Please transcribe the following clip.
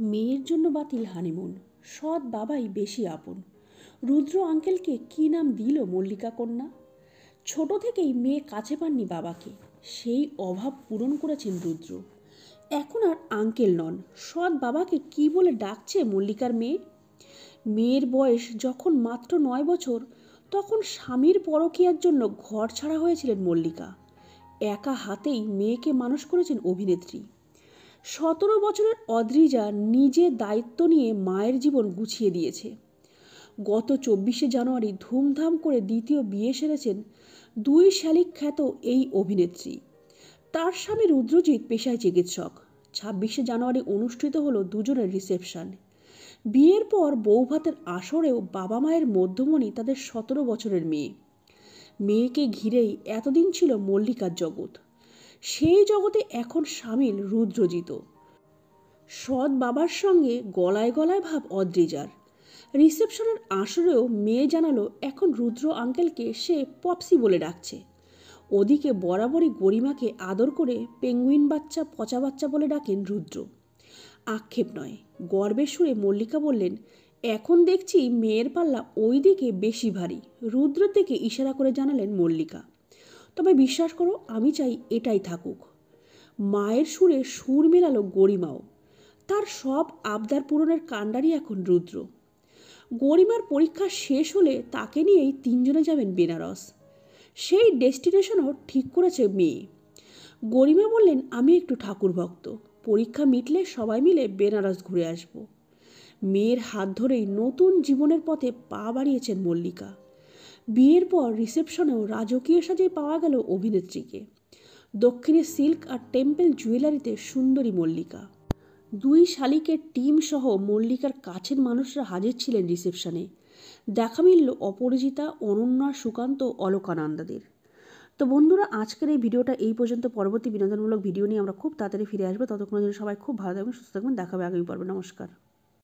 মেয়ের জন্য বাতিল হানিমুন, সৎ বাবাই বেশি আপন। রুদ্র আঙ্কেলকে কী নাম দিল মল্লিকা কন্যা। ছোট থেকেই মেয়ে কাছে পাননি বাবাকে, সেই অভাব পূরণ করেছেন রুদ্র। এখন আর আঙ্কেল নন, সৎ বাবাকে কি বলে ডাকছে মল্লিকার মেয়ে। মেয়ের বয়স যখন মাত্র 9 বছর, তখন স্বামীর পরকীয়ার জন্য ঘর ছাড়া হয়েছিলেন মল্লিকা। একা হাতেই মেয়েকে মানুষ করেছেন অভিনেত্রী। 17 বছরের অদ্রিজা নিজের দায়িত্ব নিয়ে মায়ের জীবন গুছিয়ে দিয়েছে। গত 24শে জানুয়ারি ধুমধাম করে দ্বিতীয় বিয়ে সেরেছেন 2 শালিক খ্যাত এই অভিনেত্রী। তার স্বামী রুদ্রজিৎ পেশায় চিকিৎসক। 26শে জানুয়ারি অনুষ্ঠিত হলো দুজনের রিসেপশন। বিয়ের পর বৌভাতের আসরেও বাবা মায়ের মধ্যমণি তাদের 17 বছরের মেয়ে। মেয়েকে ঘিরেই এতদিন ছিল মল্লিকার জগৎ। সেই জগতে এখন সামিল রুদ্রজিৎ। সৎ বাবার সঙ্গে গলায় গলায় ভাব অদ্রিজার। রিসেপশনের আসরেও মেয়ে জানালো এখন রুদ্র আঙ্কেলকে সে পপসি বলে ডাকছে। ওদিকে বরাবরই গরিমাকে আদর করে পেঙ্গুইন বাচ্চা, পচা বাচ্চা বলে ডাকেন রুদ্র। আক্ষেপ নয়, গর্বের সুরে মল্লিকা বললেন, এখন দেখছি মেয়ের পাল্লা ওই দিকে বেশি ভারী। রুদ্রের দিকে ইশারা করে জানালেন মল্লিকা। তবে বিশ্বাস করো, আমি চাই এটাই থাকুক। মায়ের সুরে সুর মেলালো গরিমাও। তার সব আবদার পূরণের কাণ্ডারি এখন রুদ্র। গরিমার পরীক্ষা শেষ হলে তাকে নিয়েই 3 জনে যাবেন বেনারস। সেই ডেস্টিনেশনও ঠিক করেছে মেয়ে। গরিমা বললেন, আমি একটু ঠাকুর ভক্ত, পরীক্ষা মিটলে সবাই মিলে বেনারস ঘুরে আসব। মেয়ের হাত ধরেই নতুন জীবনের পথে পা বাড়িয়েছেন মল্লিকা। বিয়ের পর রিসেপশনেও রাজকীয় সাজে পাওয়া গেল অভিনেত্রীকে। দক্ষিণে সিল্ক আর টেম্পল জুয়েলারিতে সুন্দরী মল্লিকা। 2 শালিকের টিম সহ মল্লিকার কাছের মানুষরা হাজির ছিলেন রিসেপশনে। দেখা মিলল অপরাজিতা, অনন্যা, সুকান্ত, অলকানন্দাদের। তো বন্ধুরা, আজকের এই ভিডিওটা এই পর্যন্ত। পরবর্তী বিনোদনমূলক ভিডিও নিয়ে আমরা খুব তাড়াতাড়ি ফিরে আসবো। ততক্ষণের জন্য সবাই খুব ভালো থাকবেন, সুস্থ থাকবেন। দেখা হবে আগামী পর্বে। নমস্কার।